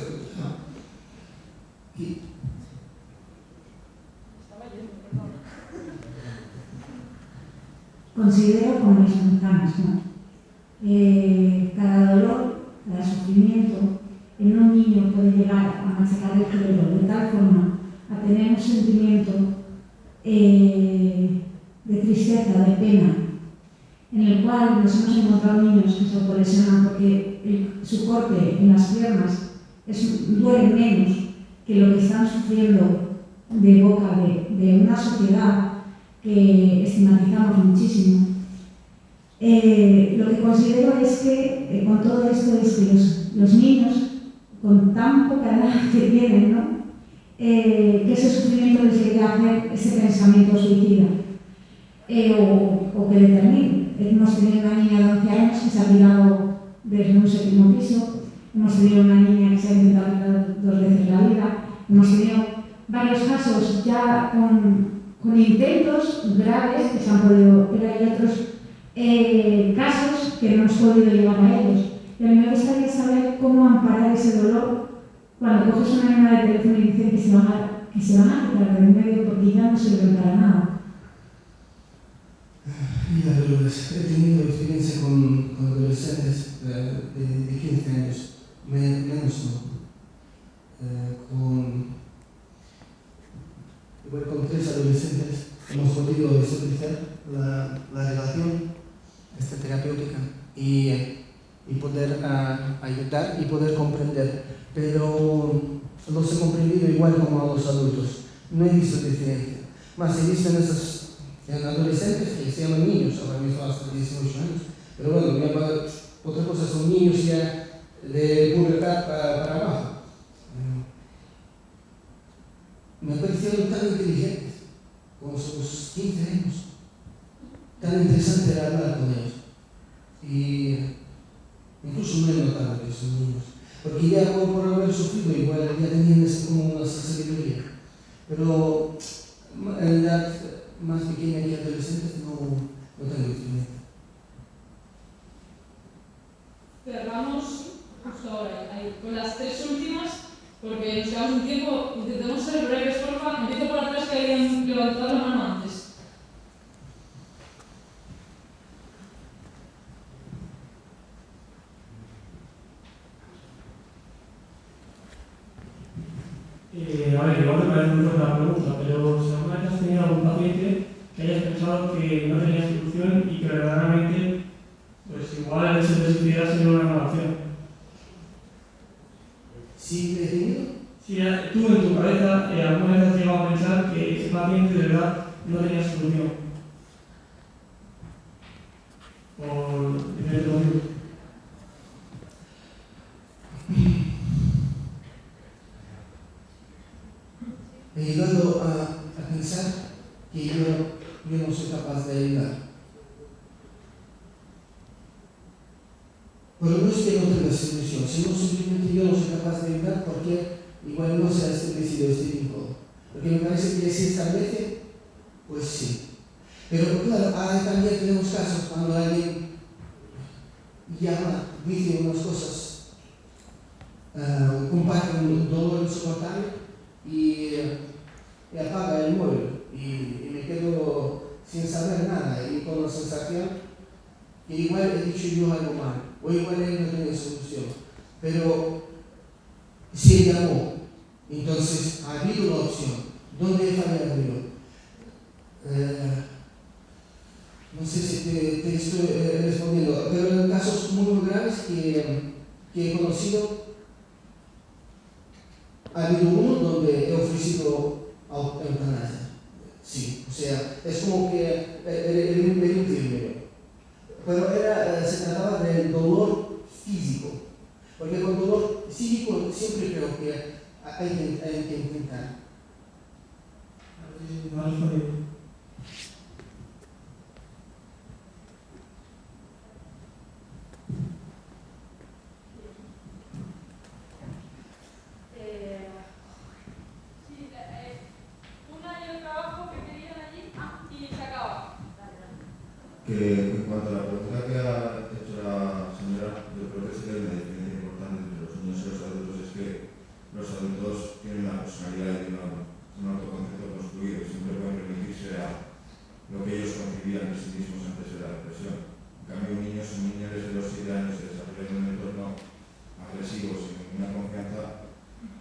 Considero como las montañas, ¿no? Cada dolor, cada sufrimiento en un niño puede llegar a machacar el cerebro de tal forma a tener un sentimiento de tristeza, de pena, en el cual nos hemos encontrado niños que se autolesionan porque su corte en las piernas duele menos que lo que están sufriendo de boca de una sociedad que estigmatizamos muchísimo. Lo que considero es que con todo esto es que los niños con tan poca edad que tienen, ¿no? Que ese sufrimiento les llegue a hacer ese pensamiento suicida o que determine. Hemos tenido una niña de 11 años que se ha tirado desde un 7º piso, hemos tenido una niña que se ha intentado quitar 2 veces la vida, hemos tenido varios casos ya con intentos graves que se han podido, pero hay otros casos que no hemos podido llegar a ellos. Y a mí me gustaría saber cómo amparar ese dolor cuando coges una llamada de teléfono y dicen que se van a quitar del medio porque ya no sirven para nada. Mira, Lourdes, he tenido experiencia con adolescentes de 15 años, menos no. Con 3 adolescentes hemos podido establecer la relación terapéutica y poder ayudar y poder comprender, pero los he comprendido igual como a los adultos. No he visto diferencia. Más he visto en adolescentes que se llaman niños, ahora mismo hasta 18 años. Pero bueno, otra cosa son niños ya de pubertad para abajo. Me parecieron tan inteligentes, como sus 15 años. Tan interesante era hablar con ellos. Y incluso no he notado que son niños. Porque ya por haber sufrido igual ya tenían como una sabiduría. Pero en realidad más pequeña que adolescentes no tengo experiencia. Cerramos justo ahora, ahí, con las 3 últimas, porque nos quedamos un tiempo, intentamos ser breves, porfa. Empiezo por atrás, que habían levantado la mano antes. A ver, igual me parece muy fuerte la pregunta, pero si alguna vez has tenido algún paciente que hayas pensado que no tenía solución y que verdaderamente, pues igual el hecho de suicidarse sería una mala opción. ¿Sí he tenido? Si tú en tu cabeza alguna vez has llegado a pensar que ese paciente de verdad no tenía solución por diferentes motivos. He llegado a pensar que yo no soy capaz de ayudar. Pero no es que no tenga solución, sino simplemente yo no soy capaz de ayudar porque igual no se ha establecido este vínculo. Porque me parece que si establece, pues sí. Pero claro, también tenemos casos cuando alguien llama, dice unas cosas, comparte un dolor insoportable y apaga el móvil y me quedo sin saber nada y con la sensación que igual he dicho yo algo mal o igual él no tiene solución. Pero si él llamó, entonces ha habido la opción. ¿Dónde he fallado yo? No sé si te estoy respondiendo, pero en casos muy graves que he conocido, ha habido uno donde he ofrecido eutanasia. Sí, o sea, es como que era un término. Pero se trataba del dolor físico. Porque con dolor psíquico siempre creo que hay que intentar. No has respondido. Que en cuanto a la pregunta que ha hecho la señora, yo creo que sí que hay una diferencia importante entre los niños y los adultos, es que los adultos tienen una personalidad y un autoconcepto construido, siempre pueden remitirse a lo que ellos concibían de sí mismos antes de la depresión. En cambio, un niño son niños desde los 7 años que desarrollan un entorno agresivo, sin una confianza,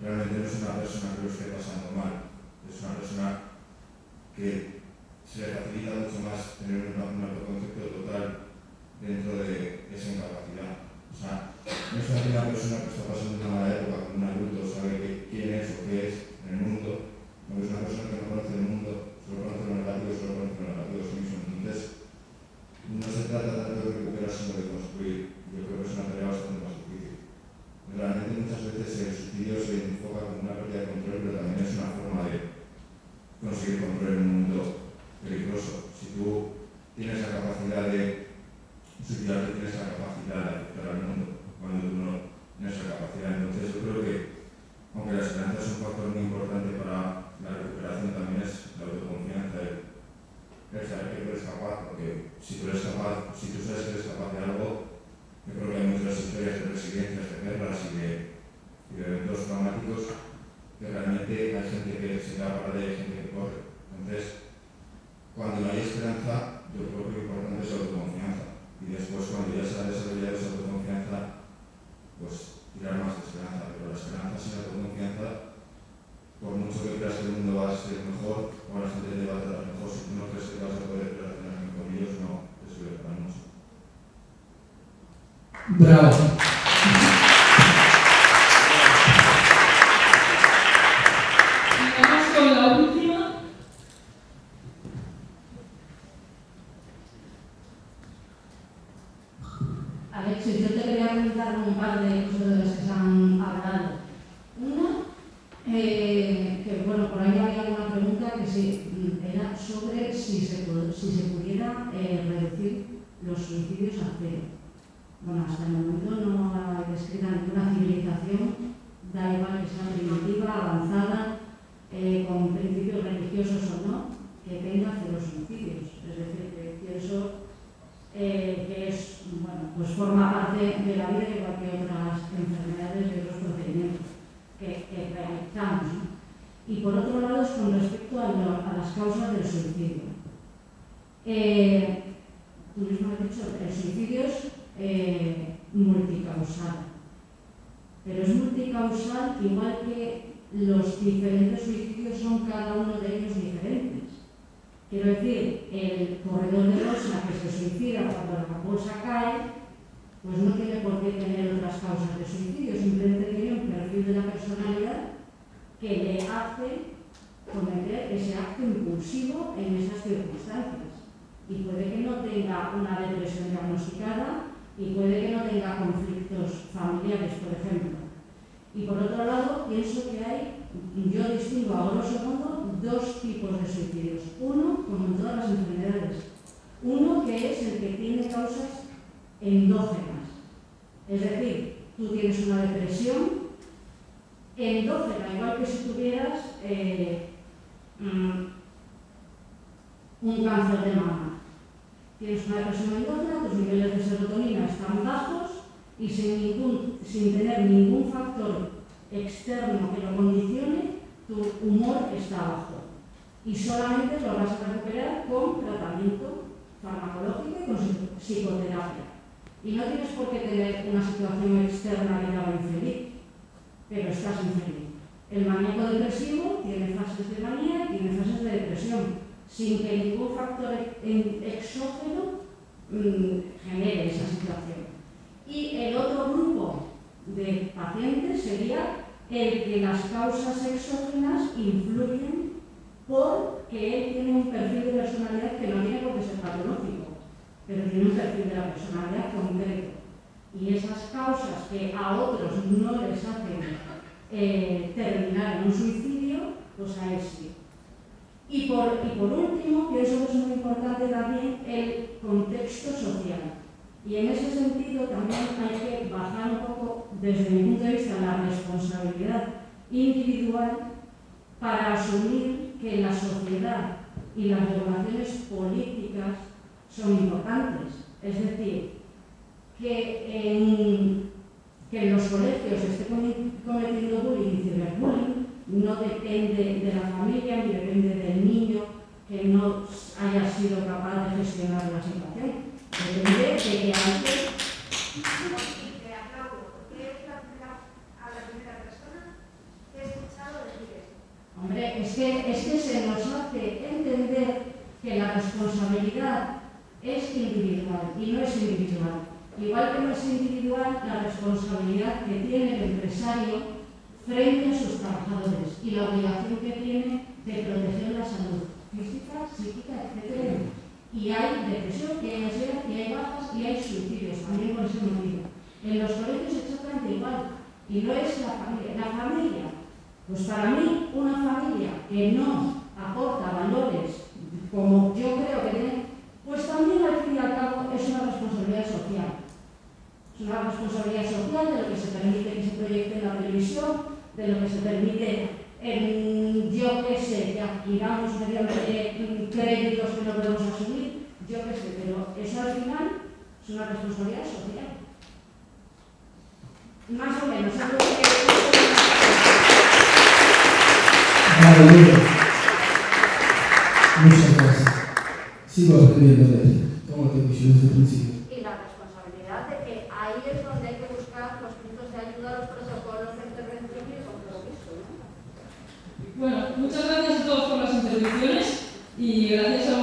realmente no es una persona que lo esté pasando mal, es una persona que se le facilita mucho más tener un autoconcepto total dentro de esa incapacidad. O sea, no es una persona que está pasando una mala época como un adulto, sabe quién es o qué es en el mundo, no es una persona que no conoce el mundo, solo conoce lo negativo, solo conoce lo negativo de sí mismo. Entonces, no se trata tanto de recuperar, sino de construir. Yo creo que es una tarea bastante más difícil. Realmente muchas veces el suicidio se enfoca como una pérdida de control, pero también es una forma de conseguir control en un mundo peligroso. Si tú tienes la capacidad de suicidarte, tienes la capacidad de afectar al mundo, cuando tú no tienes la capacidad. Entonces yo creo que, aunque la esperanza es un factor muy importante para la recuperación, también es la autoconfianza, el saber que tú eres capaz, porque si tú eres capaz, si tú sabes que eres capaz de algo, yo creo que hay muchas historias de resiliencias, de guerras y de eventos traumáticos que realmente hay gente que se da para y hay gente que corre. Entonces, cuando no hay esperanza, yo creo que lo importante es la autoconfianza. Y después, cuando ya se ha desarrollado esa autoconfianza, pues tirar más de esperanza. Pero la esperanza sin autoconfianza, por mucho que creas que el mundo va a ser mejor, o la gente te va a tratar mejor, si tú no crees que vas a poder relacionarte con ellos, no te sirve para mucho. Bravo. Y vamos con la última. Alexis, yo te quería preguntar un par de cosas de las que se han hablado. Una, que bueno, por ahí había una pregunta que era sobre si se pudiera reducir los suicidios a cero. Bueno, hasta el momento no hay descrita ninguna civilización, da igual que sea primitiva, avanzada, con principios religiosos o no, que que tenga 0 suicidios. Es decir, que pienso que es, bueno, pues forma parte de la vida igual que otras enfermedades y otros procedimientos que realizamos, ¿no? Y por otro lado es con respecto a las causas del suicidio. Tú mismo has dicho, el suicidio es multicausal, pero es multicausal igual que los diferentes suicidios son cada uno de ellos diferentes. Quiero decir, el corredor de bolsa que se suicida cuando la bolsa cae, pues no tiene por qué tener otras causas de suicidio, simplemente tiene un perfil de la personalidad que le hace cometer ese acto impulsivo en esas circunstancias. Y puede que no tenga una depresión diagnosticada y puede que no tenga conflictos familiares, por ejemplo. Y por otro lado, pienso que yo distingo a grosso modo 2 tipos de suicidios. Uno, como en todas las enfermedades, uno que es el que tiene causas endógenas. Es decir, tú tienes una depresión endógena, igual que si tuvieras un cáncer de mama. Tienes una depresión endógena, tus niveles de serotonina están bajos y sin tener ningún factor externo que lo condicione, tu humor está bajo. Y solamente lo vas a recuperar con tratamiento farmacológico y con psicoterapia. Y no tienes por qué tener una situación externa que te haga infeliz, pero estás infeliz. El maníaco depresivo tiene fases de manía y tiene fases de depresión, sin que ningún factor exógeno genere esa situación. Y el otro grupo de pacientes sería el que las causas exógenas influyen porque él tiene un perfil de personalidad que no tiene por qué ser patológico, pero tiene un perfil de la personalidad concreto. Y esas causas que a otros no les hacen terminar en un suicidio, pues a él sí. Y por último, pienso que es muy importante también el contexto social. Y en ese sentido también hay que bajar un poco, desde mi punto de vista, la responsabilidad individual para asumir que la sociedad y las regulaciones políticas son importantes. Es decir, que en los colegios se esté cometiendo bullying y ciberbullying no depende de la familia ni depende del niño que no haya sido capaz de gestionar la situación. Depende de que antes... Te aplaudo, porque eres a la primera persona que he escuchado decir esto. Hombre, es que se nos hace entender que la responsabilidad es individual y no es individual. Igual que no es individual la responsabilidad que tiene el empresario frente a sus trabajadores y la obligación que tiene de proteger la salud física, psíquica, etc. Y hay depresión, y hay ansiedad, y hay bajas, y hay suicidios, también por ese motivo. En los colegios es exactamente igual, y no es la familia. La familia, pues para mí, una familia que no aporta valores como yo creo que tiene, pues también al fin y al cabo es una responsabilidad social. Es una responsabilidad social de lo que se permite que se proyecte en la televisión, de lo que se permite yo qué sé, que adquiramos mediante créditos que no podemos asumir, yo qué sé, pero eso al final es una responsabilidad social. Más o menos, algo que... Maravilloso. Muchas gracias. Sigo aprendiendo de ti, como te he dicho desde el principio. Y la responsabilidad de que ahí es donde hay que buscar los puntos de ayuda, los protocolos de intervención y el compromiso, ¿no? Bueno, muchas gracias a todos por las intervenciones y gracias a